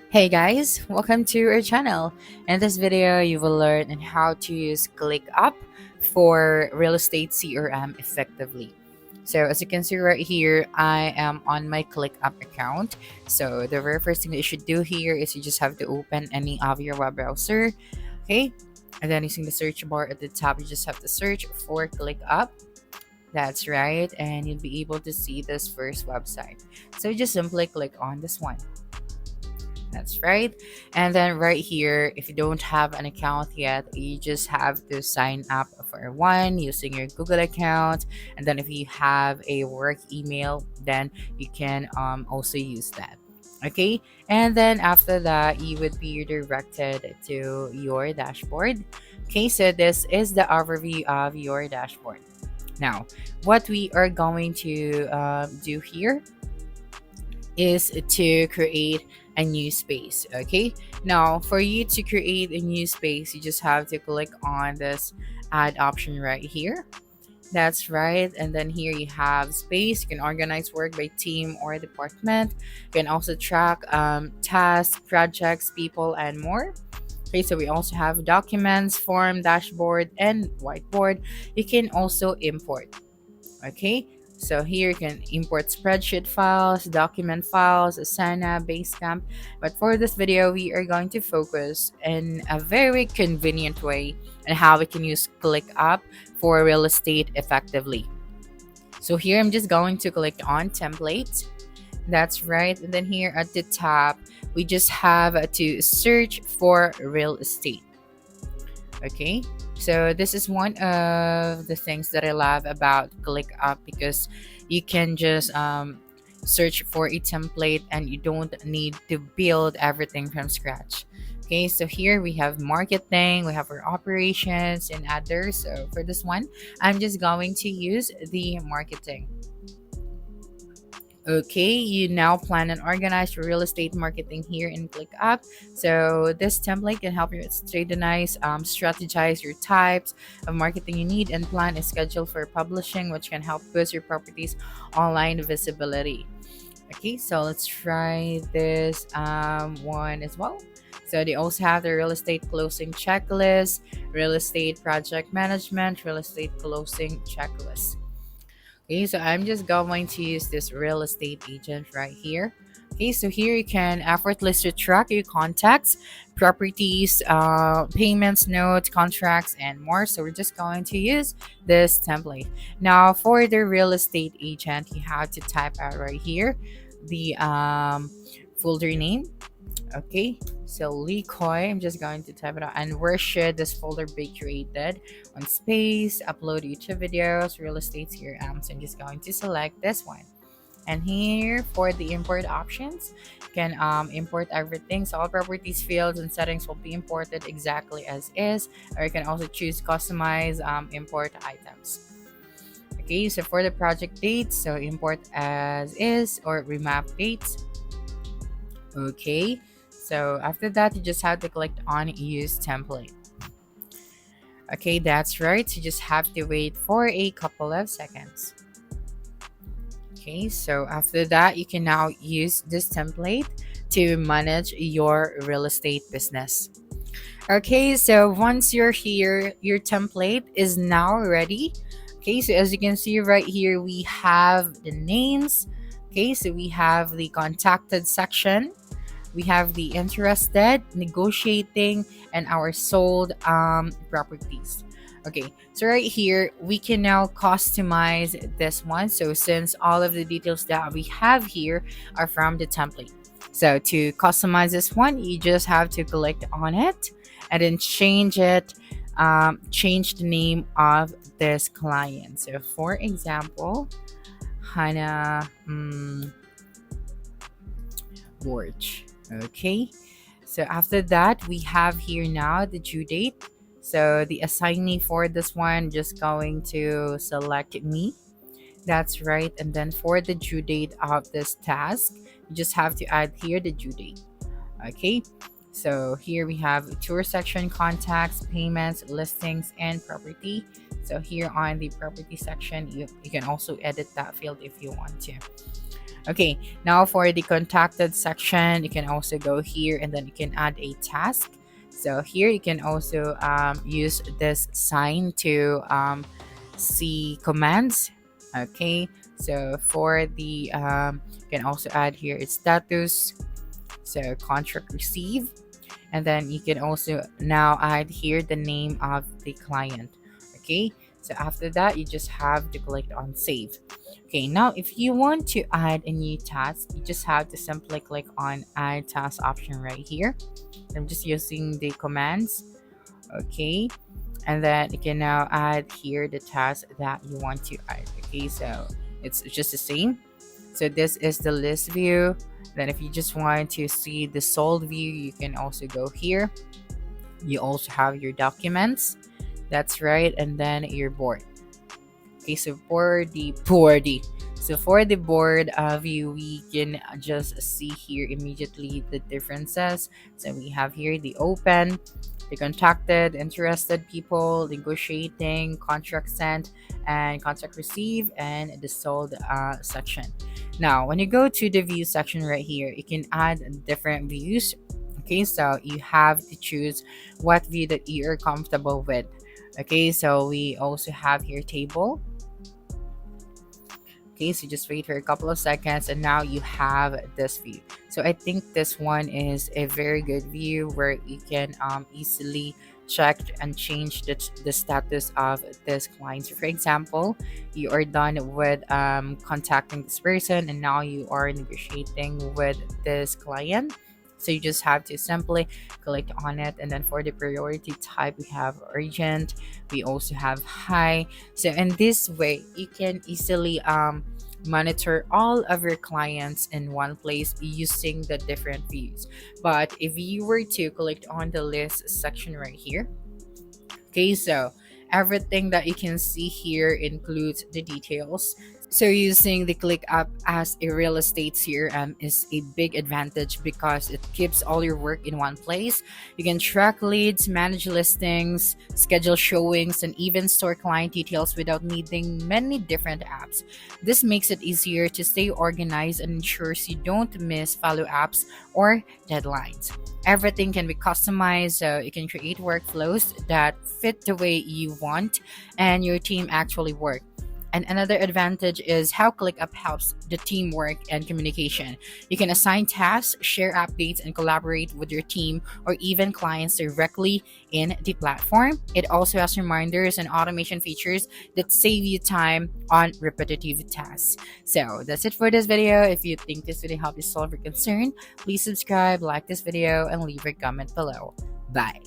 Hey guys, welcome to our channel. In this video, you will learn on how to use ClickUp for real estate CRM effectively. So as you can see right here, I am on my ClickUp account. So the very first thing that you should do here is you just have to open any of your web browser, okay? And then using the search bar at the top, you just have to search for ClickUp. That's right, and you'll be able to see this first website. So just simply click on this one. That's right. And then right here, if you don't have an account yet, you just have to sign up for one using your Google account. And then if you have a work email, then you can also use that. Okay. And then after that, you would be redirected to your dashboard. Okay. So this is the overview of your dashboard. Now, what we are going to do here is to create a new space. Okay, now for you to create a new space, you just have to click on this add option right here. That's right, and then here you have space. You can organize work by team or department. You can also track tasks, projects, people, and more. Okay, so we also have documents, form, dashboard, and whiteboard. You can also import. Okay, so here you can import spreadsheet files, document files, Asana, Basecamp. But for this video, we are going to focus in a very convenient way on how we can use ClickUp for real estate effectively. So here I'm just going to click on template. That's right. And then here at the top, we just have to search for real estate. Okay, so this is one of the things that I love about ClickUp because you can just search for a template and you don't need to build everything from scratch. Okay, so here we have marketing, we have our operations and others. So for this one, I'm just going to use the marketing. Okay, you now plan and organize your real estate marketing here in ClickUp. So this template can help you strategize your types of marketing you need, and plan a schedule for publishing, which can help boost your property's online visibility. Okay, so let's try this one as well. So they also have the real estate closing checklist, real estate project management, real estate closing checklist. Okay, so I'm just going to use this real estate agent right here. Okay, so here you can effortlessly track your contacts, properties, payments, notes, contracts, and more. So we're just going to use this template. Now, for the real estate agent, you have to type out right here the folder name. Okay, so Lecoy, I'm just going to type it out. And where should this folder be created? On space, upload YouTube videos, real estate CRM. So I'm just going to select this one. And here for the import options, you can import everything. So all properties, fields, and settings will be imported exactly as is. Or you can also choose customize import items. Okay, so for the project dates, so import as is or remap dates. Okay, so after that, you just have to click on use template. Okay, that's right. You just have to wait for a couple of seconds. Okay, so after that, you can now use this template to manage your real estate business. Okay, so once you're here, your template is now ready. Okay, so as you can see right here, we have the names. Okay, so we have the contacted section, we have the interested, negotiating, and our sold properties. Okay, so right here we can now customize this one. So since all of the details that we have here are from the template, so to customize this one, you just have to click on it and then change it, change the name of this client. So for example, Hannah Borch. Okay, so after that, we have here now the due date. So the assignee for this one, just going to select me. That's right. And then for the due date of this task, you just have to add here the due date. Okay, so here we have tour section, contacts, payments, listings, and property. So here on the property section, you can also edit that field if you want to. Okay, now for the contacted section, you can also go here and then you can add a task. So here you can also use this sign to see commands. Okay, so for the you can also add here its status, so contract receive, and then you can also now add here the name of the client. Okay, so after that you just have to click on save. Okay, now if you want to add a new task, you just have to simply click on add task option right here. I'm just using the commands. Okay, and then you can now add here the task that you want to add. Okay, so it's just the same. So this is the list view. Then if you just want to see the sold view, you can also go here. You also have your documents, that's right, and then your board. Okay, so for the board view, we can just see here immediately the differences. So we have here the open, the contacted, interested people, negotiating, contract sent, and contract receive, and the sold section. Now, when you go to the view section right here, you can add different views. Okay, so you have to choose what view that you are comfortable with. Okay, so we also have here table. Okay, so just wait for a couple of seconds and now you have this view. So I think this one is a very good view where you can easily check and change the status of this client. So for example, you are done with contacting this person and now you are negotiating with this client. So you just have to simply click on it, and then for the priority type we have urgent, we also have high. So in this way you can easily monitor all of your clients in one place using the different views. But if you were to click on the list section right here, okay, so everything that you can see here includes the details. So using the ClickUp as a real estate CRM is a big advantage because it keeps all your work in one place. You can track leads, manage listings, schedule showings, and even store client details without needing many different apps. This makes it easier to stay organized and ensures you don't miss follow-ups or deadlines. Everything can be customized, so you can create workflows that fit the way you want and your team actually work. And another advantage is how ClickUp helps the teamwork and communication. You can assign tasks, share updates, and collaborate with your team or even clients directly in the platform. It also has reminders and automation features that save you time on repetitive tasks. So that's it for this video. If you think this video helped you solve your concern, please subscribe, like this video, and leave a comment below. Bye.